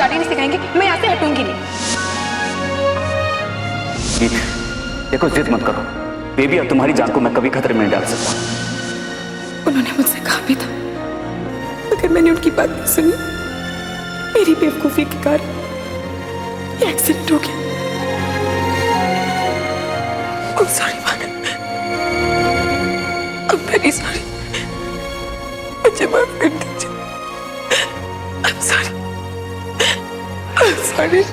गाड़ी नहीं सिखाएंगे मैं यहाँ से हटूंगी नहीं। गीत, देखो जिद मत करो। बेबी अब तुम्हारी जान को मैं कभी खतरे में नहीं डाल सकता। उन्होंने मुझसे कहा भी था, अगर मैंने उनकी बात नहीं सुनी, मेरी बेवकूफी के कारण ये एक्सीडेंट हो गया। I'm sorry Manav, I'm very sorry, मुझे माफ कर दीजिए। I'm sorry, I'm sorry।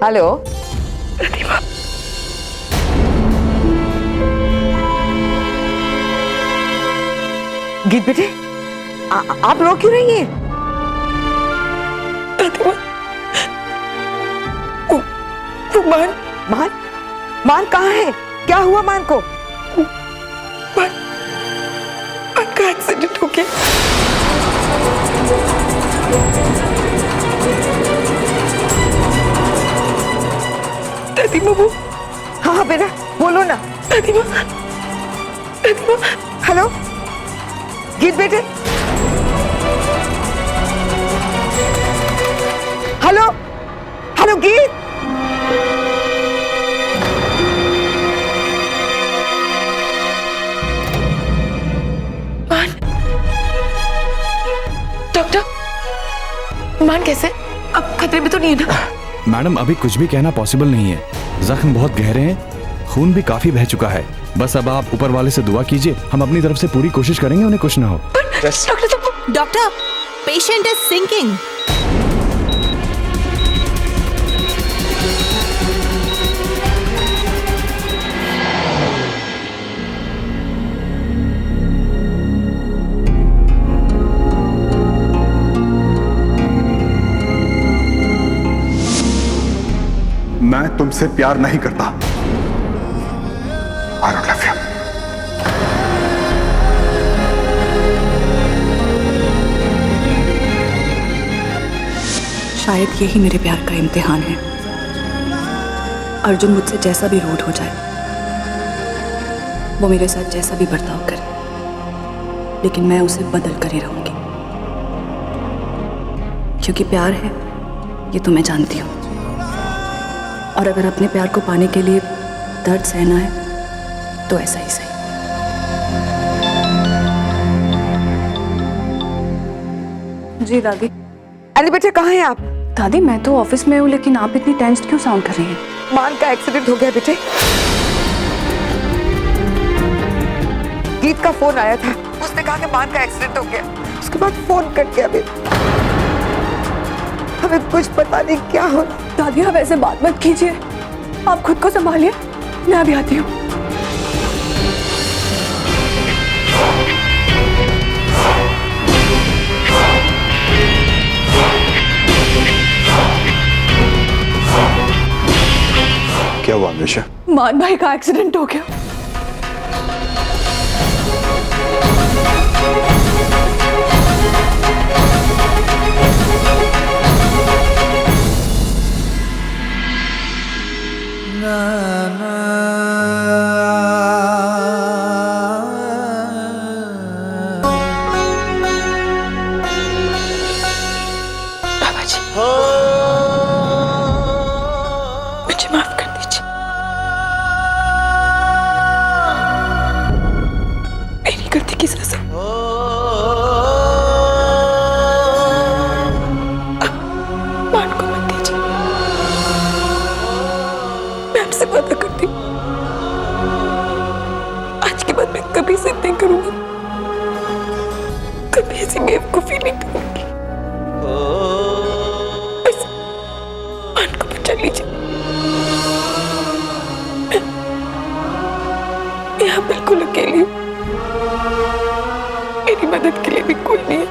Hello प्रतिभा, गीत बेटे, आप रो क्यों रही हैं? प्रतिभा, वो मान मान मान कहाँ है? क्या हुआ मान को? मान का एक्सीडेंट हो गया। दादी बाबू। हाँ हाँ बेटा बोलो ना। दादी माँ, दादी माँ। हेलो गीत बेटे, हेलो हेलो गीत। मान, डॉक्टर, मान कैसे? अब खतरे में तो नहीं है ना? मैडम अभी कुछ भी कहना पॉसिबल नहीं है। जख्म बहुत गहरे हैं, खून भी काफी बह चुका है। बस अब आप ऊपर वाले से दुआ कीजिए, हम अपनी तरफ से पूरी कोशिश करेंगे उन्हें कुछ ना हो। Doctor, patient is sinking. मैं तुमसे प्यार नहीं करता। I don't love you। शायद यही मेरे प्यार का इम्तिहान है। अर्जुन मुझसे जैसा भी रूड हो जाए, वो मेरे साथ जैसा भी बर्ताव करे, लेकिन मैं उसे बदल कर ही रहूंगी, क्योंकि प्यार है ये तो मैं जानती हूँ। और अगर अपने प्यार को पाने के लिए दर्द सहना है तो ऐसा ही सही। जी दादी। अरे बेटे कहाँ हैं आप? दादी मैं तो ऑफिस में हूँ, लेकिन आप इतनी टेंस्ड क्यों साउंड कर रही हैं? मान का एक्सीडेंट हो गया बेटे। गीत का फोन आया था, उसने कहा कि मान का एक्सीडेंट हो गया। उसके बाद फोन कट गया बेटे। हमें कुछ पता नहीं क्या हो। दादी आप ऐसे बात मत कीजिए, आप खुद को संभालिए, मैं अभी आती हूँ। क्या हुआ अनुषा? मान भाई का एक्सीडेंट हो गया। बाबा जी, मुझे माफ कर दीजिए। मेरी गलती की सजा मान को मत दीजिए। मैं आपसे वादा करती हूँ, आज के बाद मैं कभी जिद नहीं करूंगी, कभी ऐसी बेवकूफी नहीं करूंगी। बस मान को बचा लीजिए। मैं यहाँ बिल्कुल अकेली हूँ, मेरी मदद के लिए भी कोई नहीं है,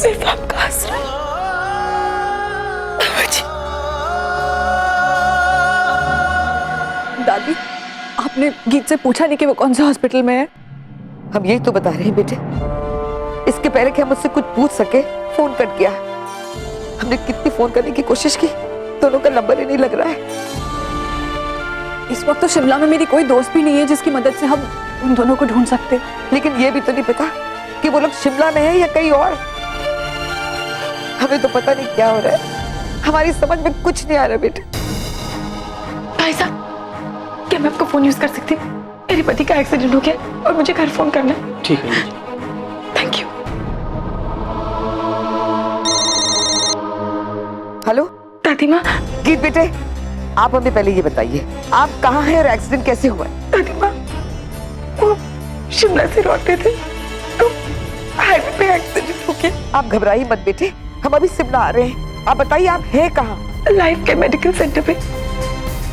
सिर्फ आपका आसरा। दादी, आपने गीत से पूछा नहीं कि वो कौन से हॉस्पिटल में है? हम यही तो बता रहे हैं बेटे, इसके पहले कि हम मुझसे कुछ पूछ सके फोन कट गया। हमने कितनी फोन करने की कोशिश की, दोनों का नंबर ही नहीं लग रहा है। इस वक्त तो शिमला में मेरी कोई दोस्त भी नहीं है जिसकी मदद से हम उन दोनों को ढूंढ सकते। लेकिन ये भी तो नहीं पता कि वो लोग शिमला में है या कहीं और। हमें तो पता नहीं क्या हो रहा है, हमारी समझ में कुछ नहीं आ रहा बेटे। भाई साहब, क्या मैं आपको फोन यूज कर सकती हूँ? मेरे पति का एक्सीडेंट हो गया और मुझे घर फोन करना है। ठीक है। Thank you. हेलो दादी माँ। गीत बेटे, आप हमें पहले ये बताइए, आप कहाँ हैं और एक्सीडेंट कैसे हुआ है? दादी माँ, वो शिमला से लौटे थे तो हाईवे पे एक्सीडेंट हो गया। आप घबराइए मत बेटे, हम अभी शिमला आ रहे हैं। आप बताइए आप हैं कहाँ? लाइफ के मेडिकल सेंटर पे,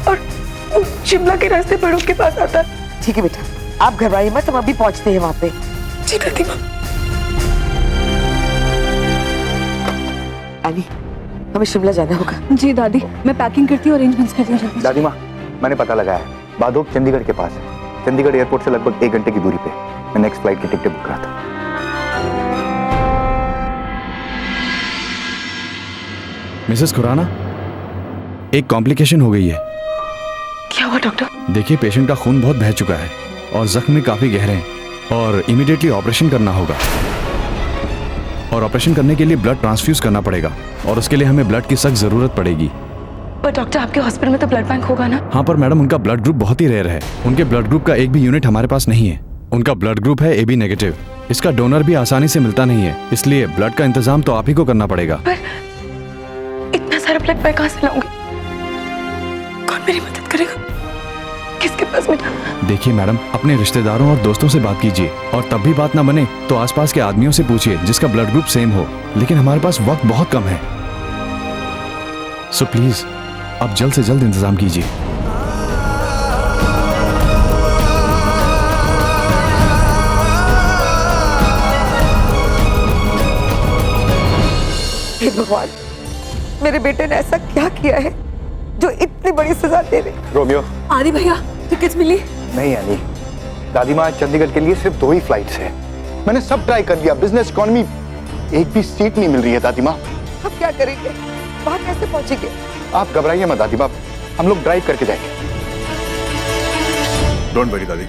और वो शिमला के रास्ते बड़ों के पास आता है। ठीक है बेटा, आप घबराइए मत, हम अभी पहुंचते हैं वहाँ पे। जी दादी माँ। अली, हमें शिमला जाना होगा। जी दादी, मैं पैकिंग करती हूँ, अरेंजमेंट्स करती हूँ। दादी माँ, मैंने पता लगाया है, बादोक चंडीगढ़ के पास है। चंडीगढ़ एयरपोर्ट से लगभग 1 घंटे की दूरी पे। मैं नेक्स्ट फ्लाइट की टिकट बुक करा था। मिसेस खुराना, एक कॉम्प्लिकेशन हो गई है। क्या हुआ डॉक्टर? देखिए, पेशेंट का खून बहुत बह चुका है और जख्म भी काफी गहरे हैं और इमीडिएटली ऑपरेशन करना होगा। और ऑपरेशन करने के लिए ब्लड ट्रांसफ्यूज करना पड़ेगा और उसके लिए हमें ब्लड की सख्त जरूरत पड़ेगी। पर डॉक्टर, आपके हॉस्पिटल में तो ब्लड बैंक होगा ना? हाँ, पर मैडम उनका ब्लड ग्रुप बहुत ही रेयर है। उनके ब्लड ग्रुप का एक भी यूनिट हमारे पास नहीं है। उनका ब्लड ग्रुप है AB नेगेटिव। इसका डोनर भी आसानी से मिलता नहीं है, इसलिए ब्लड का इंतजाम तो आप ही को करना पड़ेगा। पर इतना सारा ब्लड मैं कहाँ से लाऊंगी? कौन मेरी मदद करेगा? किसके पास में? देखिए मैडम, अपने रिश्तेदारों और दोस्तों से बात कीजिए और तब भी बात ना बने तो आसपास के आदमियों से पूछिए जिसका ब्लड ग्रुप सेम हो। लेकिन हमारे पास वक्त बहुत कम है, सो प्लीज आप जल्द से जल्द इंतजाम कीजिए। हे भगवान, मेरे बेटे ने ऐसा क्या किया है जो इतनी बड़ी सजा दे रहे? रोमियो। आदि भैया, टिकट्स मिली? नहीं अली, दादी माँ, चंडीगढ़ के लिए सिर्फ 2 ही फ्लाइट्स है। मैंने सब ट्राई कर लिया, बिजनेस इकोनॉमी, एक भी सीट नहीं मिल रही है दादी माँ। अब क्या करेंगे? वहां कैसे पहुंचेंगे? आप घबराइए मत दादी माँ, हम लोग ड्राइव करके जाएंगे। डोंट वरी दादी।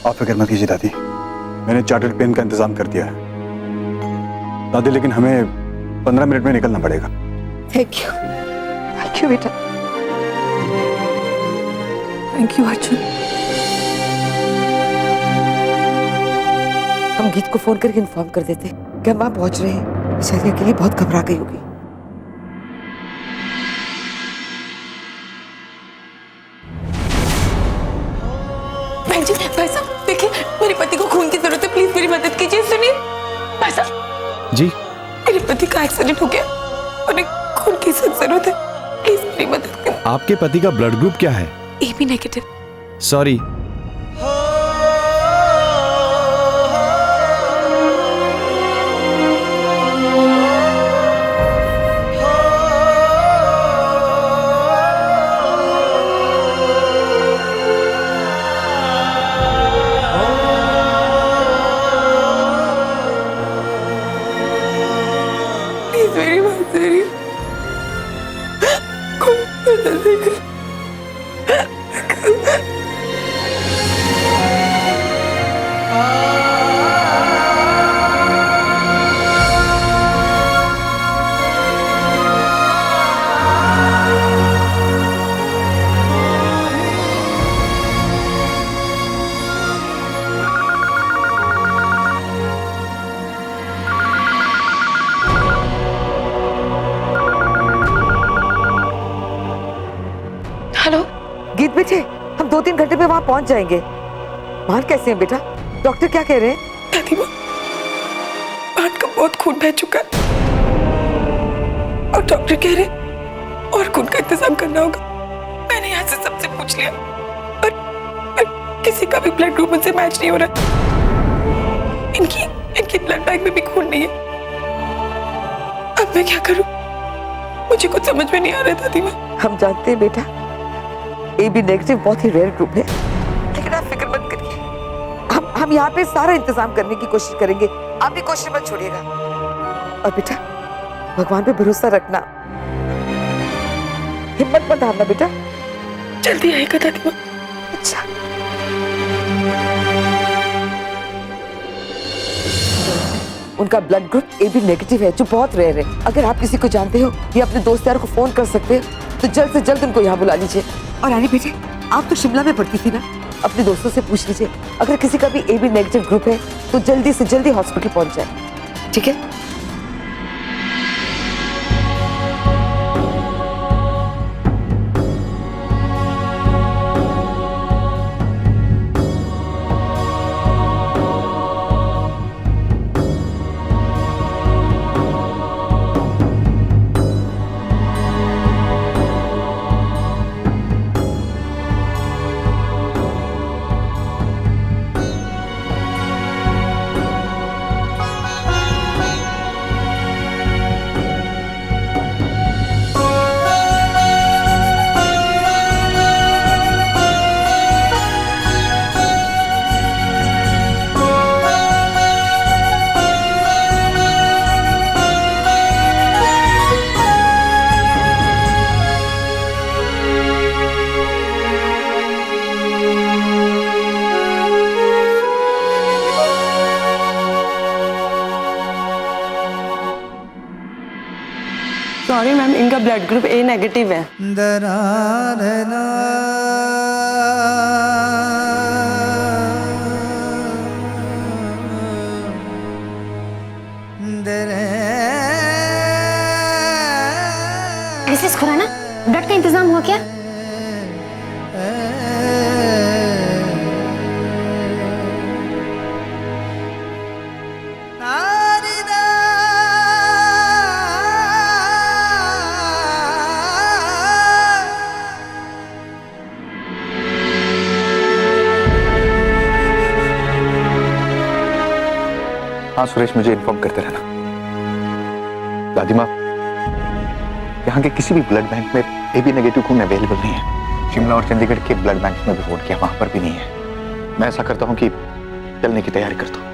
आप फिक्र मत कीजिए दादी, मैंने चार्टर्ड प्लेन का इंतजाम कर दिया है। दादी, लेकिन हमें 15 मिनट में निकलना पड़ेगा। थैंक यू बेटा। Thank you Arjun. हम गीत को फोन करके इन्फॉर्म कर देते कि हम वहां पहुंच रहे हैं। बेचारी अकेली बहुत घबरा गई होगी। बहन जी, भाई साहब देखिए, मेरे पति को खून की जरूरत है, प्लीज मेरी मदद कीजिए। सुनिए भाई साहब जी, मेरे पति का एक्सीडेंट हो गया, उन्हें खून की सख्त जरूरत है, प्लीज मेरी मदद करें। आपके पति का ब्लड ग्रुप क्या है? AB negative. सॉरी, प्लीज मेरी मदद करिए। खून बदलने का हेलो गीत बेटे, हम 2-3 घंटे में वहां पहुंच जाएंगे। वहां कैसे हैं बेटा? डॉक्टर क्या कह रहे हैं? दादी माँ, भाट का बहुत खून बह चुका है और डॉक्टर कह रहे और खून का इंतजाम करना होगा। मैंने यहाँ से सबसे पूछ लिया, पर किसी का भी ब्लड ग्रुप मुझसे मैच नहीं हो रहा। इनकी ब्लड बैंक में भी खून नहीं है। अब मैं क्या करूं? मुझे कुछ समझ में नहीं आ रहा दादी माँ। हम जानते हैं बेटा, AB नेगेटिव बहुत ही रेयर ग्रुप है, लेकिन आप फिक्र मत करिए। हम यहाँ पे सारा इंतजाम करने की कोशिश करेंगे, आप भी कोशिश मत छोड़िएगा। और बेटा, भगवान पे भरोसा रखना, हिम्मत मत हारना बेटा। जल्दी आएगा दादी माँ। अच्छा, उनका ब्लड ग्रुप AB नेगेटिव है, जो बहुत रेयर है। अगर आप किसी को जानते हो या अपने दोस्त यार को फोन कर सकते हो तो जल्द से जल्द उनको यहाँ बुला लीजिए। और रानी बेटे, आप तो शिमला में पढ़ती थी ना, अपने दोस्तों से पूछ लीजिए अगर किसी का भी AB नेगेटिव ग्रुप है तो जल्दी से जल्दी हॉस्पिटल पहुंच जाए, ठीक है? सॉरी मैम, इनका ब्लड ग्रुप A नेगेटिव है। मिसेस खुराना, ब्लड का इंतजाम हुआ क्या? हाँ सुरेश, मुझे इन्फॉर्म करते रहना। दादी माँ, यहाँ के किसी भी ब्लड बैंक में AB नेगेटिव खून अवेलेबल नहीं है। शिमला और चंडीगढ़ के ब्लड बैंक में भी फोन किया, वहां पर भी नहीं है। मैं ऐसा करता हूँ कि चलने की तैयारी करता हूँ।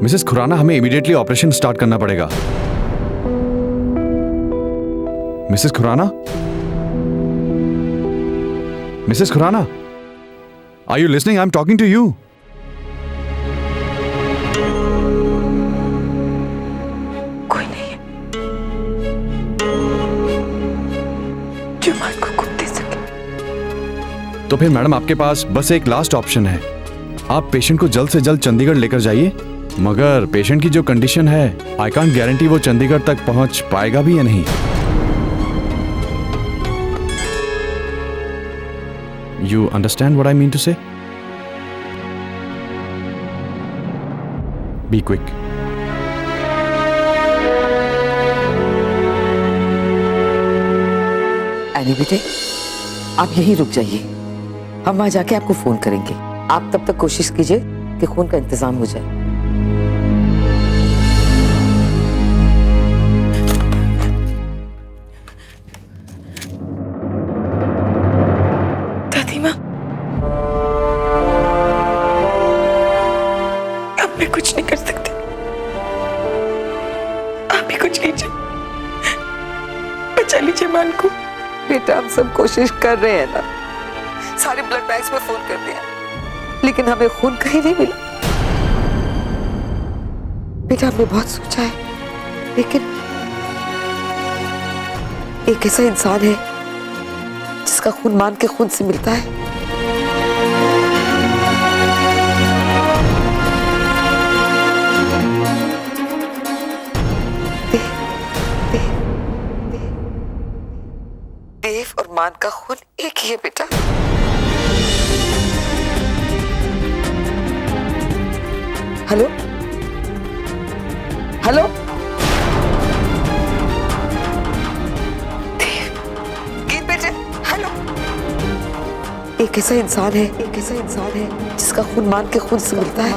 मिसेस खुराना, हमें इमीडिएटली ऑपरेशन स्टार्ट करना पड़ेगा। Mrs Khurana, Mrs Khurana, are you listening? I am talking to you. कोई नहीं है जो मां को कुछ दे सके। तो फिर मैडम, आपके पास बस एक लास्ट ऑप्शन है। आप पेशेंट को जल्द से जल्द चंडीगढ़ लेकर जाइए, मगर पेशेंट की जो कंडीशन है, आई कांट गारंटी वो चंडीगढ़ तक पहुंच पाएगा भी या नहीं। You understand what I mean to say? Be quick. Any बेटे, आप यहीं रुक जाइए, हम वहां जाके आपको फोन करेंगे। आप तब तक कोशिश कीजिए के खून का इंतजाम हो जाए। दादी माँ, अब मैं कुछ नहीं कर सकती। आप ही कुछ कीजिए, बचा लीजिए मान को। बेटा हम सब कोशिश कर रहे हैं ना, सारे ब्लड बैंक्स में फोन कर दिया, लेकिन हमें खून कहीं नहीं मिला। बेटा हमने बहुत सोचा है, लेकिन एक ऐसा इंसान है जिसका खून मान के खून से मिलता है। देव और मान का खून एक ही है बेटा। हेलो हेलो, गीत बेटे, हेलो। एक ऐसा इंसान है जिसका खून मान के खून से मिलता है,